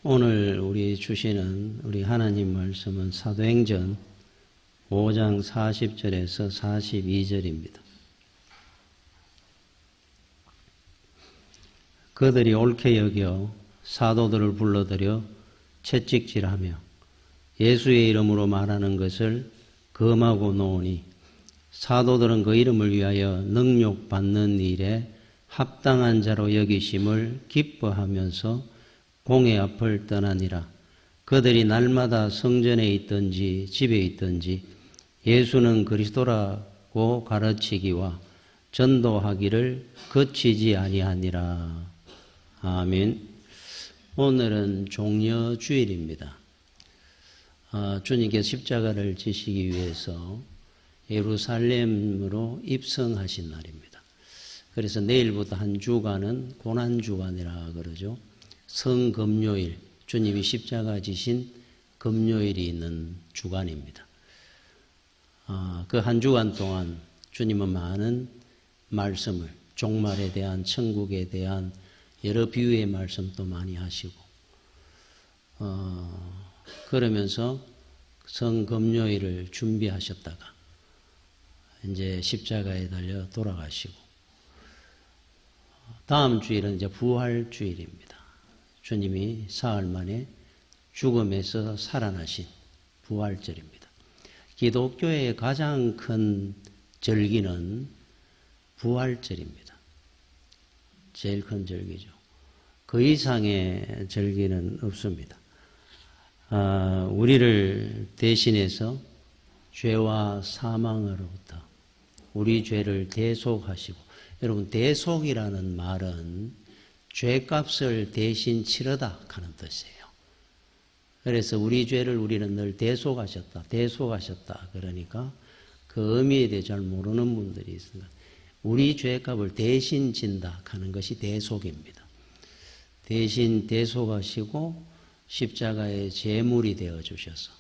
오늘 우리 주시는 우리 하나님 말씀은 사도행전 5장 40절에서 42절입니다. 그들이 옳게 여겨 사도들을 불러들여 채찍질하며 예수의 이름으로 말하는 것을 금하고 놓으니 사도들은 그 이름을 위하여 능욕받는 일에 합당한 자로 여기심을 기뻐하면서 공회 앞을 떠나니라. 그들이 날마다 성전에 있든지 집에 있든지 예수는 그리스도라고 가르치기와 전도하기를 그치지 아니하니라. 아멘. 오늘은 종려주일입니다. 주님께서 십자가를 지시기 위해서 예루살렘으로 입성하신 날입니다. 그래서 내일부터 한 주간은 고난주간이라 그러죠. 성금요일, 주님이 십자가 지신 금요일이 있는 주간입니다. 그 한 주간 동안 주님은 많은 말씀을, 종말에 대한, 천국에 대한 여러 비유의 말씀도 많이 하시고, 그러면서 성금요일을 준비하셨다가 이제 십자가에 달려 돌아가시고, 다음 주일은 이제 부활주일입니다. 주님이 사흘 만에 죽음에서 살아나신 부활절입니다. 기독교의 가장 큰 절기는 부활절입니다. 제일 큰 절기죠. 그 이상의 절기는 없습니다. 우리를 대신해서 죄와 사망으로부터 우리 죄를 대속하시고, 여러분, 대속이라는 말은 죄값을 대신 치르다 하는 뜻이에요. 그래서 우리 죄를 우리는 늘 대속하셨다. 그러니까 그 의미에 대해 잘 모르는 분들이 있습니다. 우리 죄값을 대신 진다 하는 것이 대속입니다. 대신 대속하시고 십자가의 제물이 되어 주셔서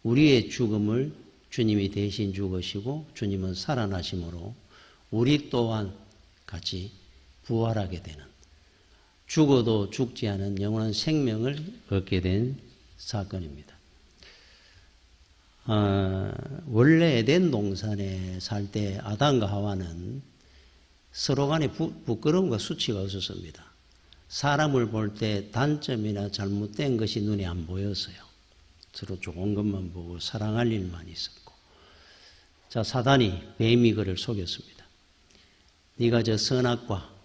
우리의 죽음을 주님이 대신 죽으시고 주님은 살아나심으로 우리 또한 같이 부활하게 되는, 죽어도 죽지 않은 영원한 생명을 얻게 된 사건입니다. 원래 에덴 동산에 살 때 아담과 하와는 서로 간에 부끄러움과 수치가 없었습니다. 사람을 볼 때 단점이나 잘못된 것이 눈에 안 보였어요. 서로 좋은 것만 보고 사랑할 일만 있었고. 자, 사단이, 뱀이 그를 속였습니다. 네가 저 선악과,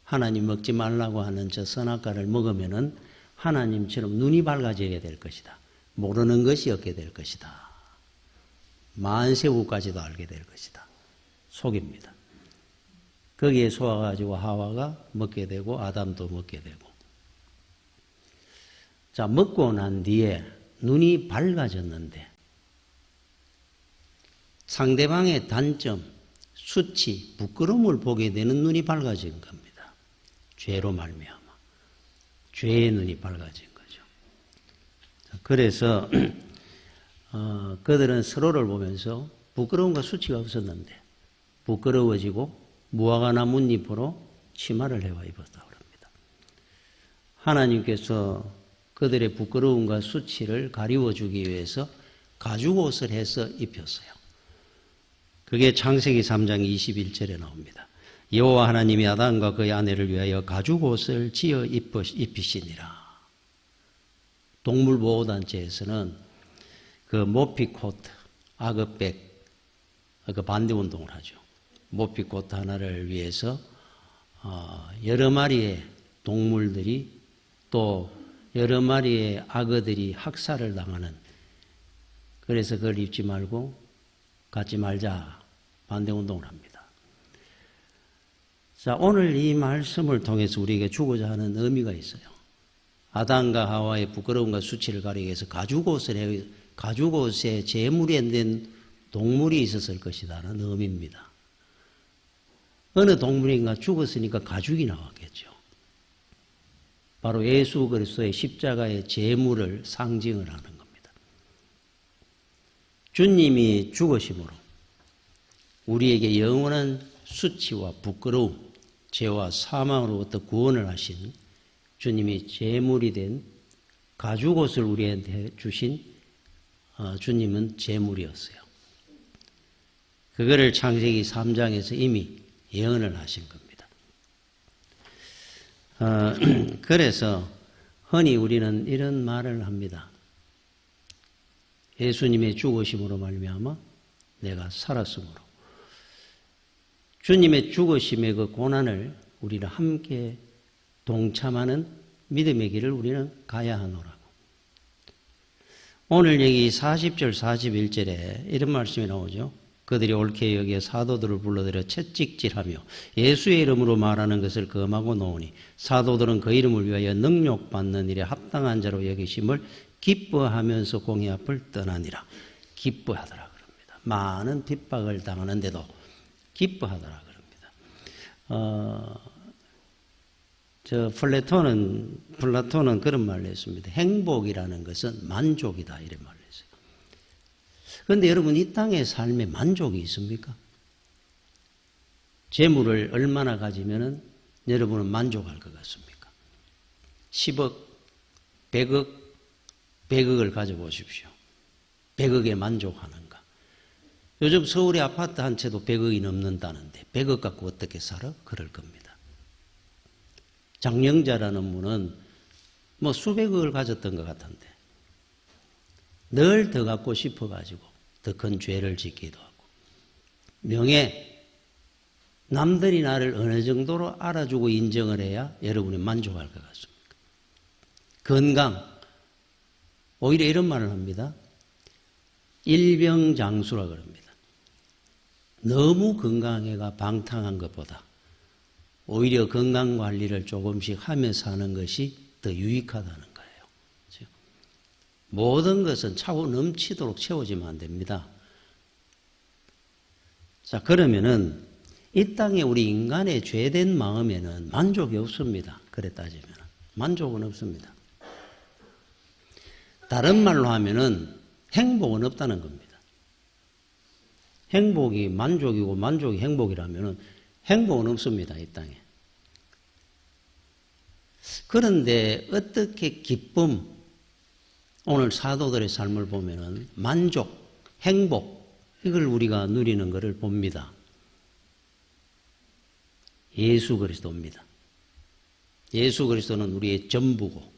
하나님 먹지 말라고 하는 저 선악과를 먹으면은 하나님처럼 눈이 밝아지게 될 것이다. 모르는 것이 없게 될 것이다. 만세우까지도 알게 될 것이다. 속입니다. 거기에 속아가지고 하와가 먹게 되고 아담도 먹게 되고. 자, 먹고 난 뒤에 눈이 밝아졌는데 상대방의 단점, 수치, 부끄러움을 보게 되는 눈이 밝아진 겁니다. 죄로 말미암아 죄의 눈이 밝아진 거죠. 그래서 그들은 서로를 보면서 부끄러움과 수치가 없었는데 부끄러워지고 무화과 나뭇잎으로 치마를 해와 입었다고 합니다. 하나님께서 그들의 부끄러움과 수치를 가리워주기 위해서 가죽옷을 해서 입혔어요. 그게 창세기 3장 21절에 나옵니다. 여호와 하나님이 아담과 그의 아내를 위하여 가죽옷을 지어 입히시니라. 동물보호단체에서는 그 모피코트, 아그백, 그 반대운동을 하죠. 모피코트 하나를 위해서 여러 마리의 동물들이 또 여러 마리의 악어들이 학살을 당하는, 그래서 그걸 입지 말고 갖지 말자 반대운동을 합니다. 자, 오늘 이 말씀을 통해서 우리에게 주고자 하는 의미가 있어요. 아담과 하와의 부끄러움과 수치를 가리기 위해서 가죽옷에 제물이 된 동물이 있었을 것이다라는 의미입니다. 어느 동물인가 죽었으니까 가죽이 나왔겠죠. 바로 예수 그리스도의 십자가의 제물을 상징을 하는 겁니다. 주님이 죽으심으로 우리에게 영원한 수치와 부끄러움, 죄와 사망으로부터 구원을 하신 주님이 제물이 된 가죽옷을 우리한테 주신 주님은 제물이었어요. 그거를 창세기 3장에서 이미 예언을 하신 겁니다. 그래서 흔히 우리는 이런 말을 합니다. 예수님의 죽으심으로 말미암아 내가 살았으므로. 주님의 죽으심의 그 고난을 우리는 함께 동참하는 믿음의 길을 우리는 가야 하노라고. 오늘 여기 40절 41절에 이런 말씀이 나오죠. 그들이 옳게 여기에 사도들을 불러들여 채찍질하며 예수의 이름으로 말하는 것을 금하고 놓으니 사도들은 그 이름을 위하여 능욕받는 일에 합당한 자로 여기심을 기뻐하면서 공의 앞을 떠나니라. 기뻐하더라 그럽니다. 많은 핍박을 당하는데도 기뻐하더라 그럽니다. 플라톤은 그런 말을 했습니다. 행복이라는 것은 만족이다 이런 말을 했어요. 그런데 여러분 이 땅의 삶에 만족이 있습니까? 재물을 얼마나 가지면은 여러분은 만족할 것 같습니까? 10억, 100억, 100억을 가져보십시오. 100억에 만족하는가? 요즘 서울의 아파트 한 채도 100억이 넘는다는데 100억 갖고 어떻게 살아? 그럴 겁니다. 장영자라는 분은 뭐 수백억을 가졌던 것 같은데 늘 더 갖고 싶어가지고 더 큰 죄를 짓기도 하고 명예, 남들이 나를 어느 정도로 알아주고 인정을 해야 여러분이 만족할 것 같습니까? 건강, 오히려 이런 말을 합니다. 일병장수라 그럽니다. 너무 건강해가 방탕한 것보다 오히려 건강관리를 조금씩 하면서 하는 것이 더 유익하다는 거예요. 그렇죠? 모든 것은 차고 넘치도록 채워지면 안 됩니다. 자, 그러면은 이 땅에 우리 인간의 죄된 마음에는 만족이 없습니다. 그래 따지면 만족은 없습니다. 다른 말로 하면은 행복은 없다는 겁니다. 행복이 만족이고 만족이 행복이라면은 행복은 없습니다. 이 땅에. 그런데 어떻게 기쁨, 오늘 사도들의 삶을 보면은 만족, 행복 이걸 우리가 누리는 것을 봅니다. 예수 그리스도입니다. 예수 그리스도는 우리의 전부고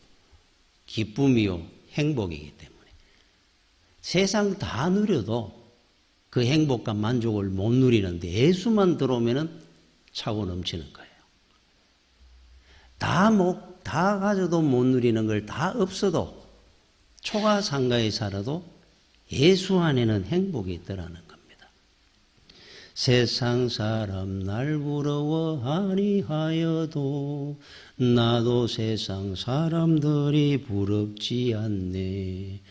기쁨이요 행복이기 때문에 세상 다 누려도 그 행복과 만족을 못 누리는데 예수만 들어오면은 차고 넘치는 거예요. 다 가져도 못 누리는 걸 다 없어도 초가상가에 살아도 예수 안에는 행복이 있더라는 겁니다. 세상 사람 날 부러워하니 하여도 나도 세상 사람들이 부럽지 않네.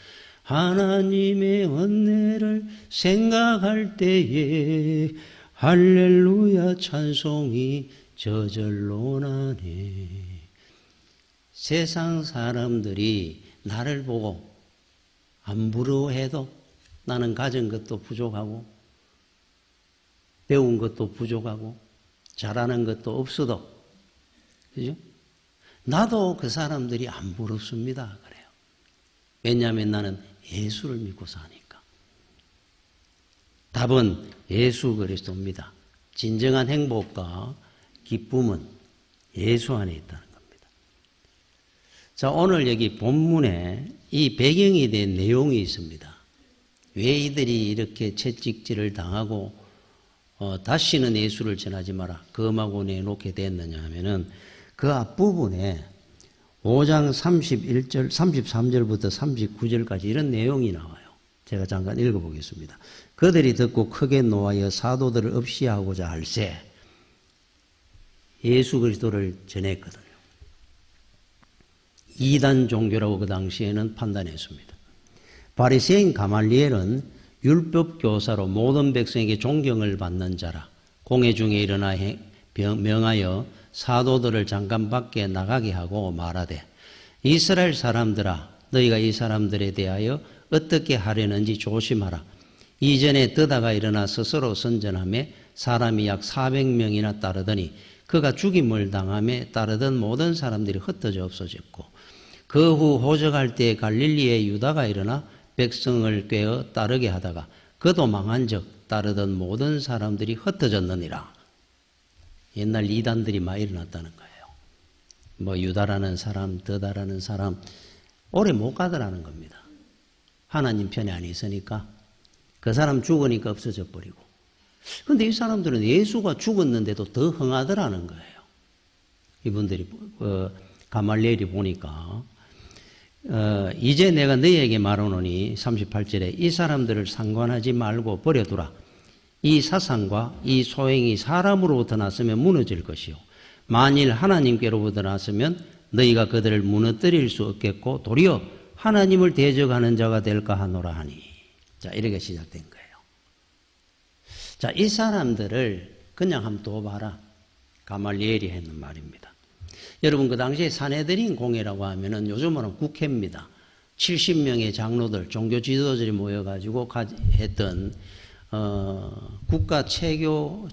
하나님의 은혜를 생각할 때에 할렐루야 찬송이 저절로 나네. 세상 사람들이 나를 보고 안 부러워해도 나는 가진 것도 부족하고 배운 것도 부족하고 잘하는 것도 없어도 그죠? 나도 그 사람들이 안 부럽습니다. 그래요. 왜냐하면 나는 예수를 믿고 사니까. 답은 예수 그리스도입니다. 진정한 행복과 기쁨은 예수 안에 있다는 겁니다. 자, 오늘 여기 본문에 이 배경이 된 내용이 있습니다. 왜 이들이 이렇게 채찍질을 당하고 다시는 예수를 전하지 마라 금하고 내놓게 됐느냐 하면은 그 앞부분에 5장 31절, 33절부터 39절까지 이런 내용이 나와요. 제가 잠깐 읽어보겠습니다. 그들이 듣고 크게 노하여 사도들을 없이하고자 할세 예수 그리스도를 전했거든요. 이단 종교라고 그 당시에는 판단했습니다. 바리새인 가말리엘은 율법 교사로 모든 백성에게 존경을 받는 자라 공회 중에 일어나 명하여 사도들을 잠깐 밖에 나가게 하고 말하되 이스라엘 사람들아 너희가 이 사람들에 대하여 어떻게 하려는지 조심하라. 이전에 드다가 일어나 스스로 선전하며 사람이 약 400명이나 따르더니 그가 죽임을 당함에 따르던 모든 사람들이 흩어져 없어졌고 그 후 호적할 때 갈릴리의 유다가 일어나 백성을 꿰어 따르게 하다가 그도 망한즉 따르던 모든 사람들이 흩어졌느니라. 옛날 이단들이 많이 일어났다는 거예요. 뭐 유다라는 사람, 더다라는 사람 오래 못 가더라는 겁니다. 하나님 편에 안 있으니까 그 사람 죽으니까 없어져 버리고. 그런데 이 사람들은 예수가 죽었는데도 더 흥하더라는 거예요. 이분들이 가말리엘이 보니까 이제 내가 너희에게 말하노니 38절에 이 사람들을 상관하지 말고 버려두라. 이 사상과 이 소행이 사람으로부터 났으면 무너질 것이요 만일 하나님께로부터 났으면 너희가 그들을 무너뜨릴 수 없겠고 도리어 하나님을 대적하는 자가 될까 하노라 하니. 자, 이렇게 시작된 거예요. 자, 이 사람들을 그냥 한번 둬 봐라. 가말리엘이 했는 말입니다. 여러분, 그 당시에 산헤드린 공회라고 하면은 요즘으로는 국회입니다. 70명의 장로들, 종교 지도자들이 모여가지고 했던 국가 최고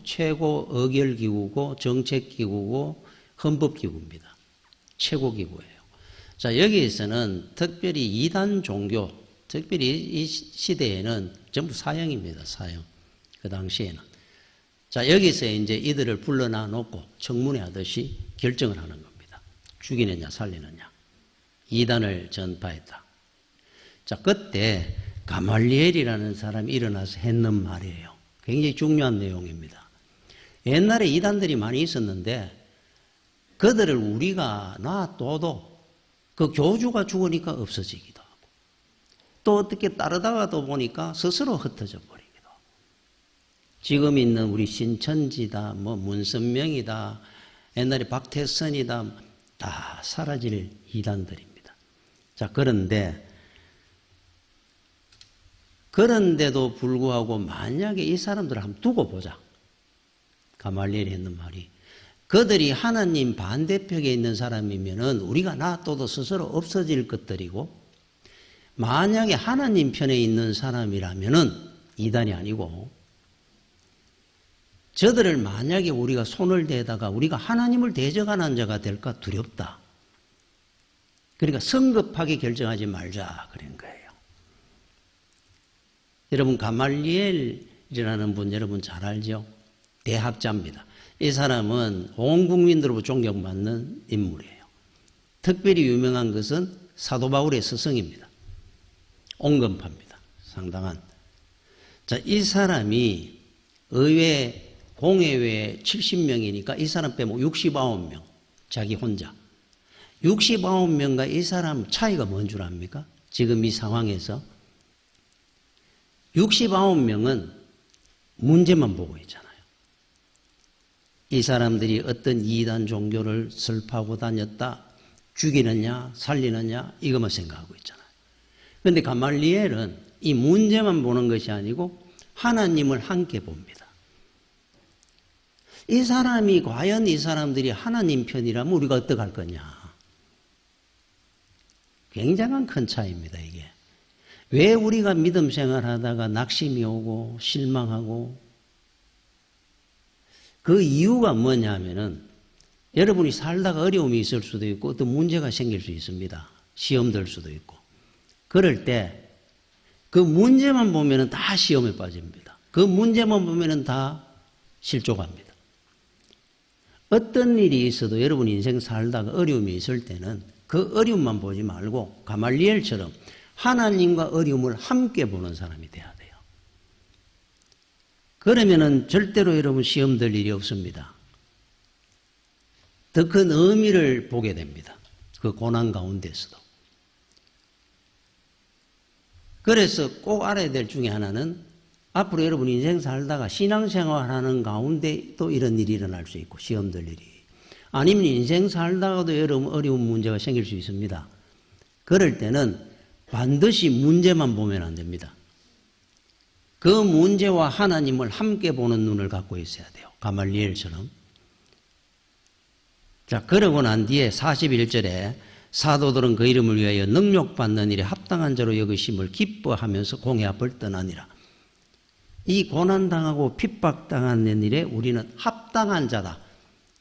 의결기구고 정책기구고 헌법기구입니다. 최고기구예요. 자, 여기에서는 특별히 이단 종교, 특별히 이 시대에는 전부 사형입니다. 사형. 그 당시에는. 자, 여기서 이제 이들을 불러놔 놓고 청문회 하듯이 결정을 하는 겁니다. 죽이느냐 살리느냐. 이단을 전파했다. 자, 그때 가말리엘이라는 사람이 일어나서 했는 말이에요. 굉장히 중요한 내용입니다. 옛날에 이단들이 많이 있었는데 그들을 우리가 놔둬도 그 교주가 죽으니까 없어지기도 하고 또 어떻게 따르다가도 보니까 스스로 흩어져 버리기도 하고 지금 있는 우리 신천지다 뭐 문선명이다 옛날에 박태선이다 다 사라질 이단들입니다. 자, 그런데도 불구하고 만약에 이 사람들을 한번 두고 보자. 가말리엘이 했는 말이 그들이 하나님 반대편에 있는 사람이면은 우리가 놔둬도 스스로 없어질 것들이고 만약에 하나님 편에 있는 사람이라면은 이단이 아니고 저들을 만약에 우리가 손을 대다가 우리가 하나님을 대적하는 자가 될까 두렵다. 그러니까 성급하게 결정하지 말자 그런 거예요. 여러분 가말리엘이라는 분 여러분 잘 알죠? 대학자입니다. 이 사람은 온 국민들로부터 존경받는 인물이에요. 특별히 유명한 것은 사도 바울의 스승입니다. 온건파입니다. 상당한. 자, 이 사람이 의회 공회회 70명이니까 이 사람 빼고 69명 자기 혼자 69명과 이 사람 차이가 뭔 줄 압니까? 지금 이 상황에서 69명은 문제만 보고 있잖아요. 이 사람들이 어떤 이단 종교를 설파하고 다녔다, 죽이느냐, 살리느냐, 이것만 생각하고 있잖아요. 그런데 가말리엘은 이 문제만 보는 것이 아니고 하나님을 함께 봅니다. 이 사람이 과연 이 사람들이 하나님 편이라면 우리가 어떡할 거냐. 굉장한 큰 차이입니다, 이게. 왜 우리가 믿음 생활하다가 낙심이 오고 실망하고 그 이유가 뭐냐면은 여러분이 살다가 어려움이 있을 수도 있고 어떤 문제가 생길 수 있습니다. 시험 들 수도 있고. 그럴 때 그 문제만 보면은 다 시험에 빠집니다. 그 문제만 보면은 다 실족합니다. 어떤 일이 있어도 여러분 인생 살다가 어려움이 있을 때는 그 어려움만 보지 말고 가말리엘처럼 하나님과 어려움을 함께 보는 사람이 돼야 돼요. 그러면은 절대로 여러분 시험 들 일이 없습니다. 더 큰 의미를 보게 됩니다. 그 고난 가운데서도. 그래서 꼭 알아야 될 중에 하나는 앞으로 여러분 인생 살다가 신앙생활하는 가운데 또 이런 일이 일어날 수 있고 시험 들 일이. 아니면 인생 살다가도 여러분 어려운 문제가 생길 수 있습니다. 그럴 때는 반드시 문제만 보면 안 됩니다. 그 문제와 하나님을 함께 보는 눈을 갖고 있어야 돼요. 가말리엘처럼. 자, 그러고 난 뒤에 41절에 사도들은 그 이름을 위하여 능력받는 일에 합당한 자로 여기심을 기뻐하면서 공회 앞을 떠나니라. 이 고난당하고 핍박당하는 일에 우리는 합당한 자다.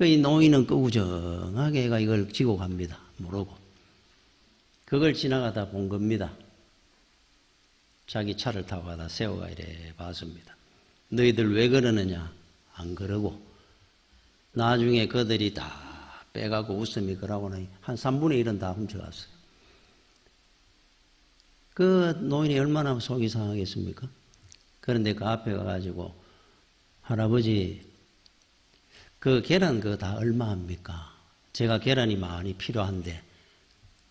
이 노인은 끄우정하게 애가 이걸 지고 갑니다. 모르고. 그걸 지나가다 본 겁니다. 자기 차를 타고 가다 세워가 이래 봤습니다. 너희들 왜 그러느냐? 안 그러고. 나중에 그들이 다 빼가고 웃음이 그러고는 한 3분의 1은 다 훔쳐갔어요. 그 노인이 얼마나 속이 상하겠습니까? 그런데 그 앞에 가가지고 할아버지 그 계란 그거 다 얼마입니까? 제가 계란이 많이 필요한데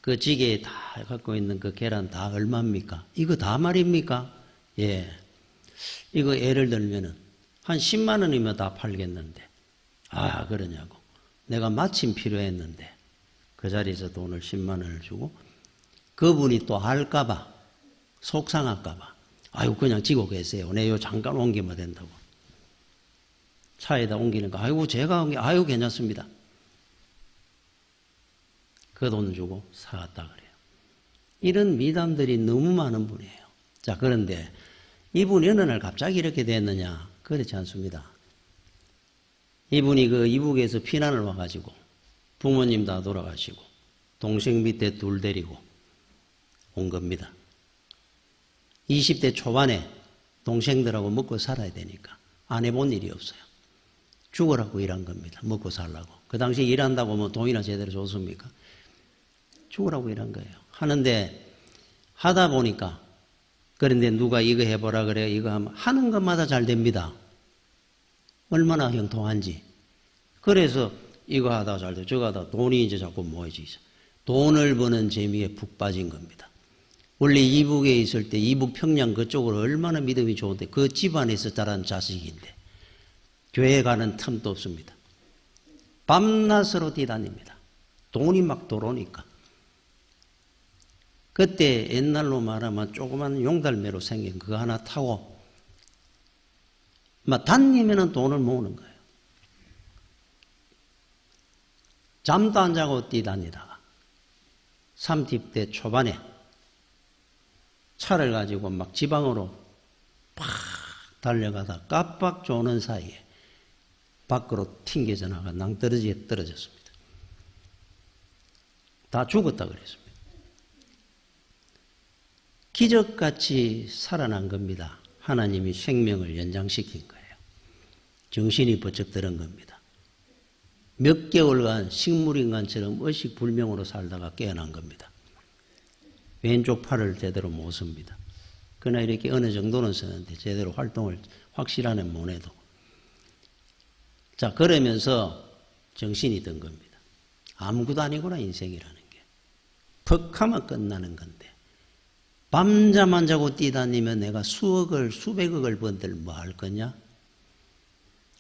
그 지게에 다 갖고 있는 그 계란 다 얼마입니까? 이거 다 말입니까? 예. 이거 예를 들면은 한 10만 원이면 다 팔겠는데. 아, 그러냐고. 내가 마침 필요했는데 그 자리에서 돈을 10만 원을 주고 그분이 또 알까봐 속상할까봐 아유 그냥 지고 계세요. 내요 잠깐 옮기면 된다고. 차에다 옮기니까 아이고 제가 아유 괜찮습니다. 그 돈 주고 사갔다 그래요. 이런 미담들이 너무 많은 분이에요. 자, 그런데 이분이 어느 날 갑자기 이렇게 됐느냐? 그렇지 않습니다. 이분이 그 이북에서 피난을 와가지고 부모님 다 돌아가시고 동생 밑에 둘 데리고 온 겁니다. 20대 초반에 동생들하고 먹고 살아야 되니까 안 해본 일이 없어요. 죽으라고 일한 겁니다. 먹고 살라고. 그 당시에 일한다고 뭐 돈이나 제대로 줬습니까? 죽으라고 일한 거예요. 하는데 하다 보니까 그런데 누가 이거 해보라 그래요. 이거 하는 것마다 잘 됩니다. 얼마나 형통한지. 그래서 이거 하다 잘 돼. 저거 하다 돈이 이제 자꾸 모여지죠. 돈을 버는 재미에 푹 빠진 겁니다. 원래 이북에 있을 때 이북 평양 그쪽으로 얼마나 믿음이 좋은데 그 집안에서 자란 자식인데 교회 가는 틈도 없습니다. 밤낮으로 뛰다닙니다. 돈이 막 들어오니까. 그때 옛날로 말하면 조그만 용달매로 생긴 그거 하나 타고 막 다니면은 돈을 모으는 거예요. 잠도 안 자고 뛰다니다가 30대 초반에 차를 가지고 막 지방으로 팍 달려가다 깜빡 조는 사이에 밖으로 튕겨져 나가 낭떠러지에 떨어졌습니다. 다 죽었다 그랬습니다. 기적같이 살아난 겁니다. 하나님이 생명을 연장시킨 거예요. 정신이 번쩍 드는 겁니다. 몇 개월간 식물인간처럼 의식불명으로 살다가 깨어난 겁니다. 왼쪽 팔을 제대로 못 씁니다. 그러나 이렇게 어느 정도는 쓰는데 제대로 활동을 확실하는 못 해도. 자, 그러면서 정신이 든 겁니다. 아무것도 아니구나 인생이라는 게. 퍽 하면 끝나는 건데. 밤잠 안 자고 뛰다니면 내가 수억을 수백억을 번들 뭐 할 거냐?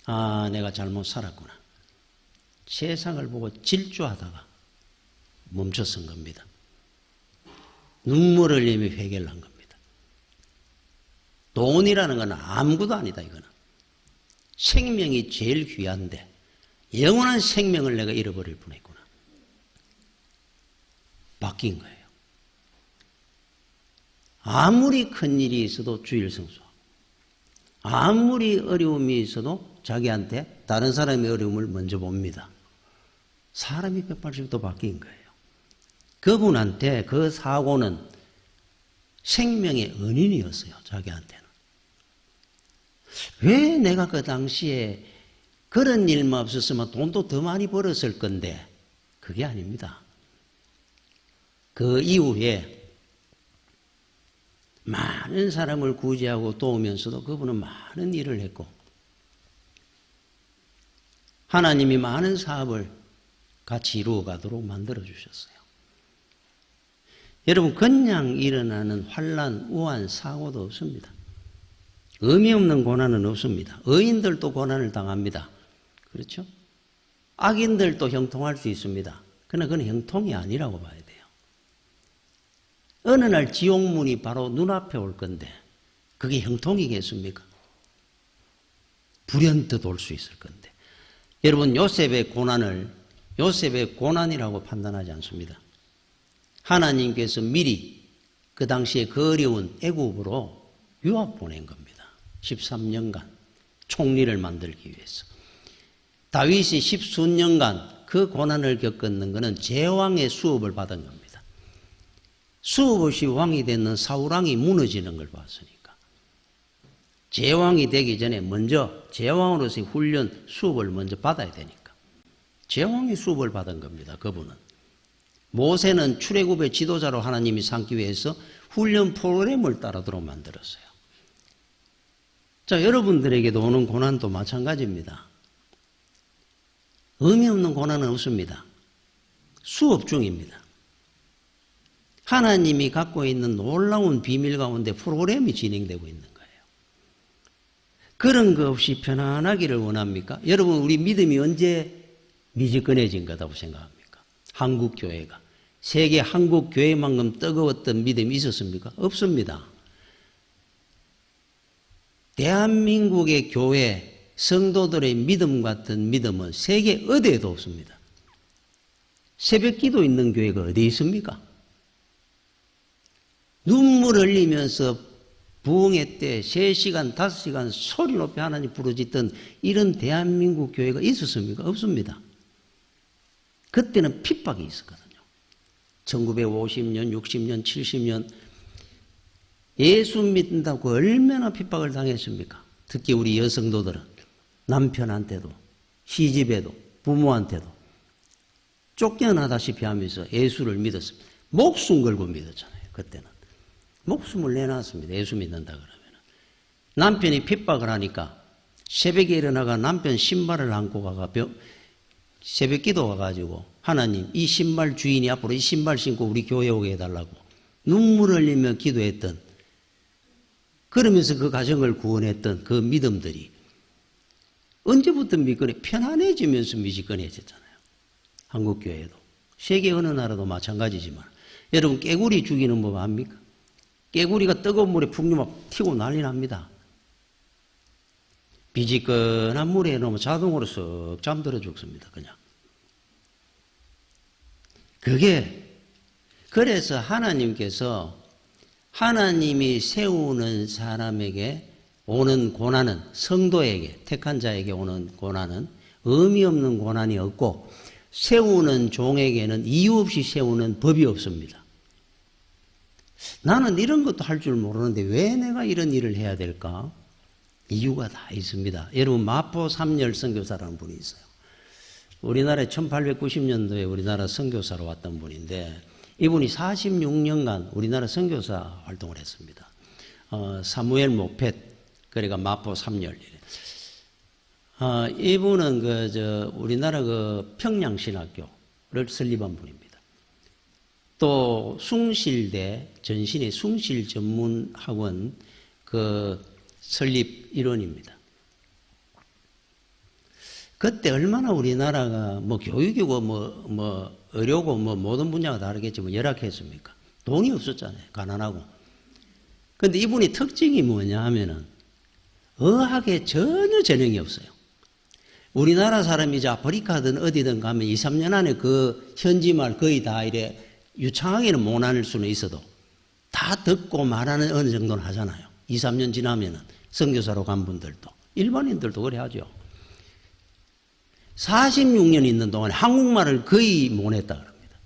아, 내가 잘못 살았구나. 세상을 보고 질주하다가 멈춰선 겁니다. 눈물을 흘리며 회개를 한 겁니다. 돈이라는 건 아무것도 아니다 이거는. 생명이 제일 귀한데 영원한 생명을 내가 잃어버릴 뻔했구나. 바뀐 거예요. 아무리 큰 일이 있어도 주의를 성수하고 아무리 어려움이 있어도 자기한테 다른 사람의 어려움을 먼저 봅니다. 사람이 180도 바뀐 거예요. 그분한테 그 사고는 생명의 은인이었어요. 자기한테는. 왜 내가 그 당시에 그런 일만 없었으면 돈도 더 많이 벌었을 건데 그게 아닙니다. 그 이후에 많은 사람을 구제하고 도우면서도 그분은 많은 일을 했고 하나님이 많은 사업을 같이 이루어가도록 만들어주셨어요. 여러분 그냥 일어나는 환난, 우한, 사고도 없습니다. 의미 없는 고난은 없습니다. 의인들도 고난을 당합니다. 그렇죠? 악인들도 형통할 수 있습니다. 그러나 그건 형통이 아니라고 봐야 돼요. 어느 날 지옥문이 바로 눈앞에 올 건데 그게 형통이겠습니까? 불현듯 올 수 있을 건데 여러분 요셉의 고난을 요셉의 고난이라고 판단하지 않습니다. 하나님께서 미리 그 당시에 그 어려운 애굽으로 유학 보낸 겁니다. 13년간 총리를 만들기 위해서. 다윗이 10수년간 그 고난을 겪었는 것은 제왕의 수업을 받은 겁니다. 수업 없이 왕이 되는 사울왕이 무너지는 걸 봤으니까. 제왕이 되기 전에 먼저 제왕으로서의 훈련 수업을 먼저 받아야 되니까. 제왕의 수업을 받은 겁니다. 그분은. 모세는 출애굽의 지도자로 하나님이 삼기 위해서 훈련 프로그램을 따르도록 만들었어요. 자, 여러분들에게도 오는 고난도 마찬가지입니다. 의미 없는 고난은 없습니다. 수업 중입니다. 하나님이 갖고 있는 놀라운 비밀 가운데 프로그램이 진행되고 있는 거예요. 그런 거 없이 편안하기를 원합니까? 여러분, 우리 믿음이 언제 미지근해진 거라고 생각합니까? 한국 교회가. 세계 한국 교회만큼 뜨거웠던 믿음이 있었습니까? 없습니다. 대한민국의 교회, 성도들의 믿음 같은 믿음은 세계 어디에도 없습니다. 새벽 기도 있는 교회가 어디 있습니까? 눈물 흘리면서 부흥회 때 3시간, 5시간 소리 높이 하나님 부르짖던 이런 대한민국 교회가 있었습니까? 없습니다. 그때는 핍박이 있었거든요. 1950년, 60년, 70년 예수 믿는다고 얼마나 핍박을 당했습니까? 특히 우리 여성도들은 남편한테도 시집에도 부모한테도 쫓겨나다시피 하면서 예수를 믿었습니다. 목숨 걸고 믿었잖아요. 그때는. 목숨을 내놨습니다. 예수 믿는다 그러면. 남편이 핍박을 하니까 새벽에 일어나가 남편 신발을 안고 가가 새벽 기도 가가지고 하나님 이 신발 주인이 앞으로 이 신발 신고 우리 교회 오게 해달라고 눈물을 흘리며 기도했던 그러면서 그 가정을 구원했던 그 믿음들이 언제부터 편안해지면서 미지근해졌잖아요. 한국교회도. 세계 어느 나라도 마찬가지지만 여러분 깨구리 죽이는 법 압니까? 깨구리가 뜨거운 물에 풍류 막 튀고 난리 납니다. 미지근한 물에 넣으면 자동으로 쓱 잠들어 죽습니다. 그냥. 그래서 하나님께서 하나님이 세우는 사람에게 오는 고난은 성도에게 택한 자에게 오는 고난은 의미 없는 고난이 없고 세우는 종에게는 이유 없이 세우는 법이 없습니다. 나는 이런 것도 할 줄 모르는데 왜 내가 이런 일을 해야 될까? 이유가 다 있습니다. 여러분 마포 삼열 선교사라는 분이 있어요. 우리나라에 1890년도에 우리나라 선교사로 왔던 분인데 이분이 46년간 우리나라 선교사 활동을 했습니다. 사무엘 모펫 그러니까 마포 삼열. 이분은 우리나라 평양신학교를 설립한 분입니다. 또 숭실대 전신의 숭실 전문 학원 설립 일원입니다. 그때 얼마나 우리나라가 교육이고 의료고 모든 분야가 다르겠지만 열악했습니까? 돈이 없었잖아요. 가난하고. 근데 이분이 특징이 뭐냐 하면은 의학에 전혀 재능이 없어요. 우리나라 사람이 아프리카든 어디든 가면 2, 3년 안에 그 현지말 거의 다 이래 유창하게는 못 할 수는 있어도 다 듣고 말하는 어느 정도는 하잖아요. 2, 3년 지나면은 선교사로 간 분들도 일반인들도 그래 하죠. 46년 있는 동안에 한국말을 거의 못 했다 그럽니다.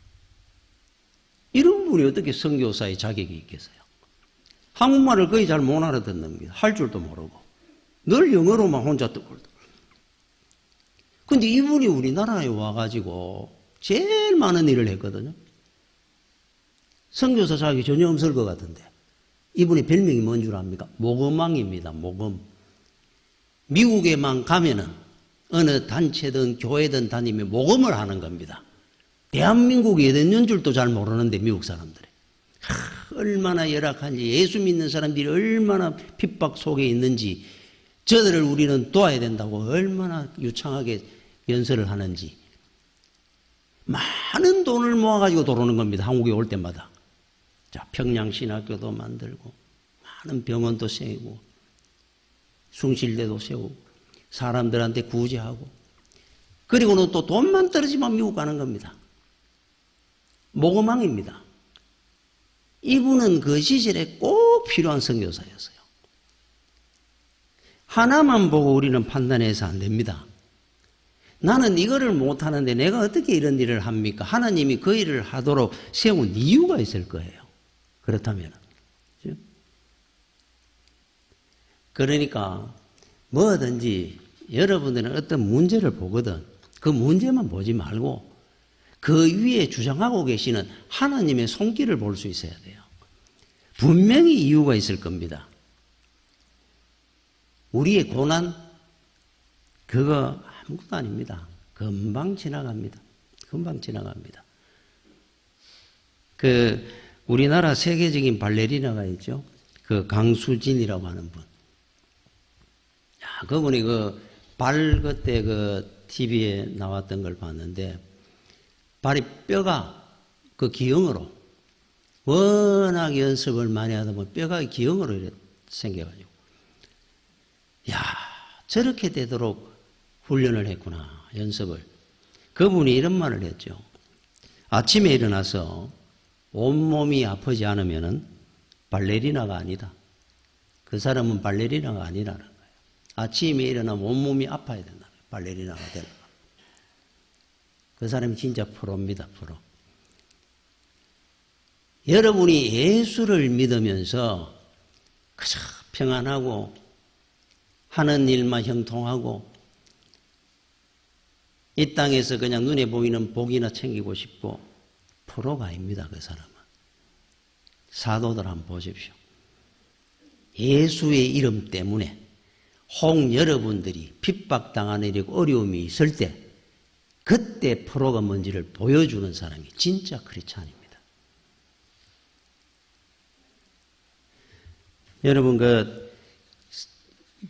이런 분이 어떻게 선교사의 자격이 있겠어요? 한국말을 거의 잘 못 알아듣는 겁니다. 할 줄도 모르고 늘 영어로만 혼자 듣고. 근데 이분이 우리나라에 와가지고 제일 많은 일을 했거든요. 선교사 자격이 전혀 없을 것 같은데 이분의 별명이 뭔 줄 압니까? 모금왕입니다. 모금. 미국에만 가면은 어느 단체든 교회든 다니면 모금을 하는 겁니다. 대한민국이 어떤 줄도 잘 모르는데 미국 사람들이. 얼마나 열악한지 예수 믿는 사람들이 얼마나 핍박 속에 있는지 저들을 우리는 도와야 된다고 얼마나 유창하게 연설을 하는지 많은 돈을 모아가지고 들어오는 겁니다. 한국에 올 때마다. 자, 평양신학교도 만들고 많은 병원도 세우고 숭실대도 세우고 사람들한테 구제하고 그리고는 또 돈만 떨어지면 미국 가는 겁니다. 모금왕입니다. 이분은 그 시절에 꼭 필요한 선교사였어요. 하나만 보고 우리는 판단해서 안 됩니다. 나는 이거를 못하는데 내가 어떻게 이런 일을 합니까? 하나님이 그 일을 하도록 세운 이유가 있을 거예요. 그렇다면. 그러니까 뭐든지 여러분들은 어떤 문제를 보거든 그 문제만 보지 말고 그 위에 주장하고 계시는 하나님의 손길을 볼 수 있어야 돼요. 분명히 이유가 있을 겁니다. 우리의 고난 그거 아무것도 아닙니다. 금방 지나갑니다. 금방 지나갑니다. 우리나라 세계적인 발레리나가 있죠. 강수진이라고 하는 분. 야, 그분이 발 그때 TV에 나왔던 걸 봤는데 발이 뼈가 기형으로 워낙 연습을 많이 하다 보면 뼈가 기형으로 이렇게 생겨가지고 야, 저렇게 되도록 훈련을 했구나, 연습을. 그분이 이런 말을 했죠. 아침에 일어나서 온몸이 아프지 않으면 발레리나가 아니다. 그 사람은 발레리나가 아니라는 거예요. 아침에 일어나면 온몸이 아파야 된다. 발레리나가 되는 거예요. 그 사람이 진짜 프로입니다, 프로. 여러분이 예수를 믿으면서 그저 평안하고 하는 일만 형통하고 이 땅에서 그냥 눈에 보이는 복이나 챙기고 싶고 프로가 아닙니다. 그 사람은. 사도들 한번 보십시오. 예수의 이름 때문에 혹 여러분들이 핍박당하는 일이고 어려움이 있을 때 그때 프로가 뭔지를 보여주는 사람이 진짜 크리스찬입니다. 여러분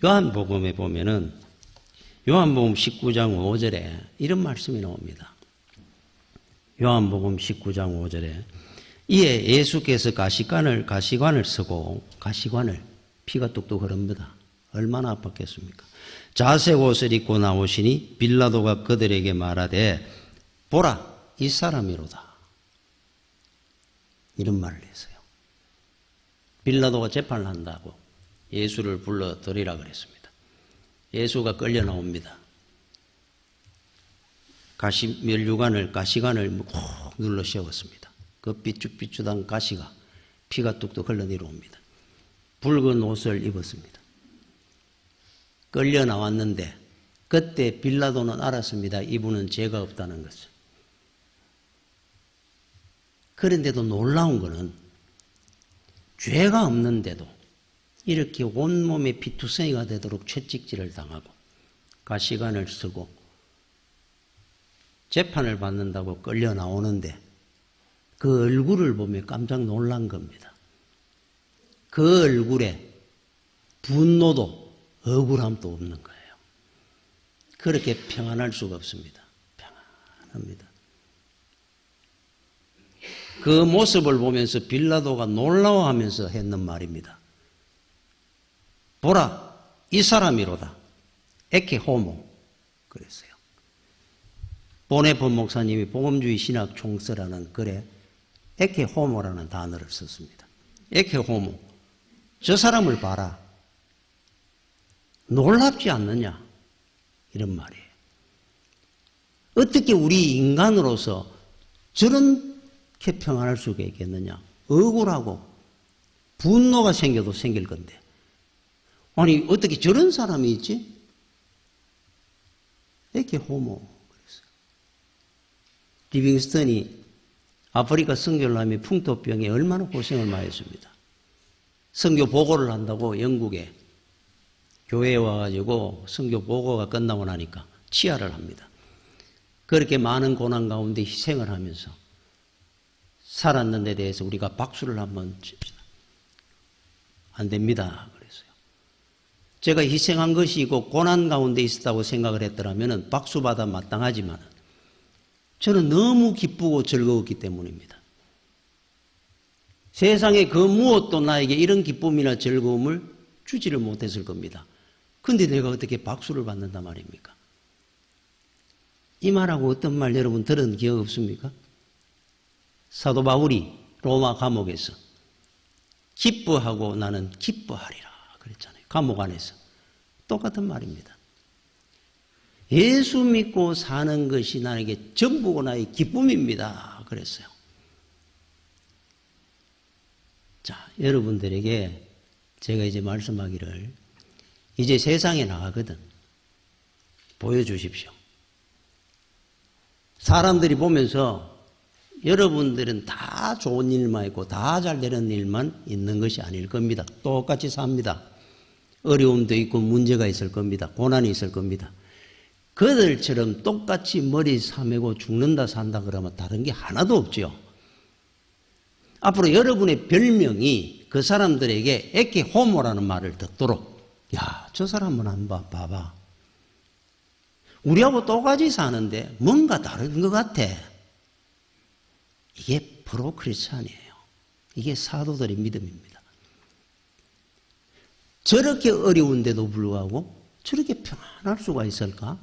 요한복음에 보면은 요한복음 19장 5절에 이런 말씀이 나옵니다. 요한복음 19장 5절에 이에 예수께서 가시관을 쓰고 가시관을 피가 뚝뚝 흐릅니다. 얼마나 아팠겠습니까? 자색 옷을 입고 나오시니 빌라도가 그들에게 말하되 보라 이 사람이로다. 이런 말을 했어요. 빌라도가 재판을 한다고 예수를 불러들이라 그랬습니다. 예수가 끌려 나옵니다. 가시관을 콕 눌러 세웠습니다. 그 삐쭉삐쭉한 가시가 피가 뚝뚝 흘러 내려옵니다. 붉은 옷을 입었습니다. 끌려 나왔는데 그때 빌라도는 알았습니다. 이분은 죄가 없다는 것을. 그런데도 놀라운 것은 죄가 없는데도 이렇게 온몸에 피투성이가 되도록 채찍질을 당하고 가시관을 쓰고 재판을 받는다고 끌려 나오는데 그 얼굴을 보며 깜짝 놀란 겁니다. 그 얼굴에 분노도 억울함도 없는 거예요. 그렇게 평안할 수가 없습니다. 평안합니다. 그 모습을 보면서 빌라도가 놀라워하면서 했는 말입니다. 보라, 이 사람이로다. 에케 호모. 그랬어요. 보네폰 목사님이 복음주의 신학 총서라는 글에 에케 호모라는 단어를 썼습니다. 에케 호모. 저 사람을 봐라. 놀랍지 않느냐? 이런 말이에요. 어떻게 우리 인간으로서 저렇게 평안할 수가 있겠느냐? 억울하고 분노가 생겨도 생길 건데. 아니, 어떻게 저런 사람이 있지? 이렇게 호모. 그랬어요. 리빙스턴이 아프리카 선교를 하며 풍토병에 얼마나 고생을 많이 했습니다. 선교 보고를 한다고 영국에 교회에 와가지고 선교 보고가 끝나고 나니까 치하를 합니다. 그렇게 많은 고난 가운데 희생을 하면서 살았는 데 대해서 우리가 박수를 한번 칩시다. 안 됩니다. 그랬어요. 제가 희생한 것이고 고난 가운데 있었다고 생각을 했더라면 박수받아 마땅하지만 저는 너무 기쁘고 즐거웠기 때문입니다. 세상에 그 무엇도 나에게 이런 기쁨이나 즐거움을 주지를 못했을 겁니다. 근데 내가 어떻게 박수를 받는단 말입니까? 이 말하고 어떤 말 여러분 들은 기억 없습니까? 사도 바울이 로마 감옥에서 기뻐하고 나는 기뻐하리라 그랬잖아요. 감옥 안에서. 똑같은 말입니다. 예수 믿고 사는 것이 나에게 전부고 나의 기쁨입니다. 그랬어요. 자, 여러분들에게 제가 이제 말씀하기를 이제 세상에 나가거든 보여주십시오. 사람들이 보면서 여러분들은 다 좋은 일만 있고 다 잘 되는 일만 있는 것이 아닐 겁니다. 똑같이 삽니다. 어려움도 있고 문제가 있을 겁니다. 고난이 있을 겁니다. 그들처럼 똑같이 머리 사매고 죽는다 산다 그러면 다른 게 하나도 없죠. 앞으로 여러분의 별명이 그 사람들에게 에케 호모라는 말을 듣도록, 야, 저 사람은 한번 봐봐. 우리하고 똑같이 사는데 뭔가 다른 것 같아. 이게 프로크리스찬이에요. 이게 사도들의 믿음입니다. 저렇게 어려운데도 불구하고 저렇게 평안할 수가 있을까?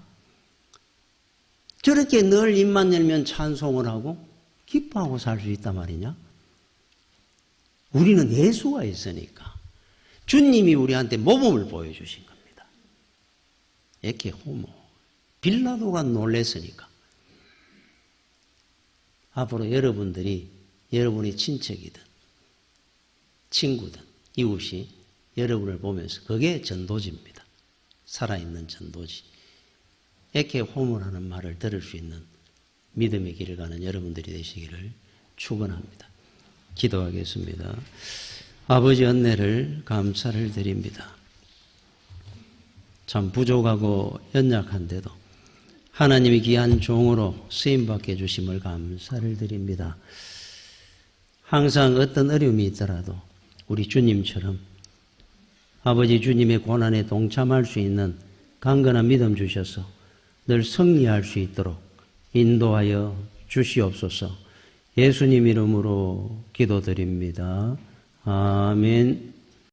저렇게 늘 입만 열면 찬송을 하고 기뻐하고 살 수 있단 말이냐? 우리는 예수가 있으니까 주님이 우리한테 모범을 보여주신 겁니다. 이렇게 호모. 빌라도가 놀랬으니까. 앞으로 여러분들이 여러분의 친척이든 친구든 이웃이 여러분을 보면서 그게 전도지입니다. 살아있는 전도지. 에케 호모라는 말을 들을 수 있는 믿음의 길을 가는 여러분들이 되시기를 축원합니다. 기도하겠습니다. 아버지 은혜를 감사를 드립니다. 참 부족하고 연약한데도 하나님의 귀한 종으로 쓰임받게 해주심을 감사를 드립니다. 항상 어떤 어려움이 있더라도 우리 주님처럼 아버지 주님의 고난에 동참할 수 있는 강건한 믿음 주셔서 늘 승리할 수 있도록 인도하여 주시옵소서. 예수님 이름으로 기도드립니다. 아멘.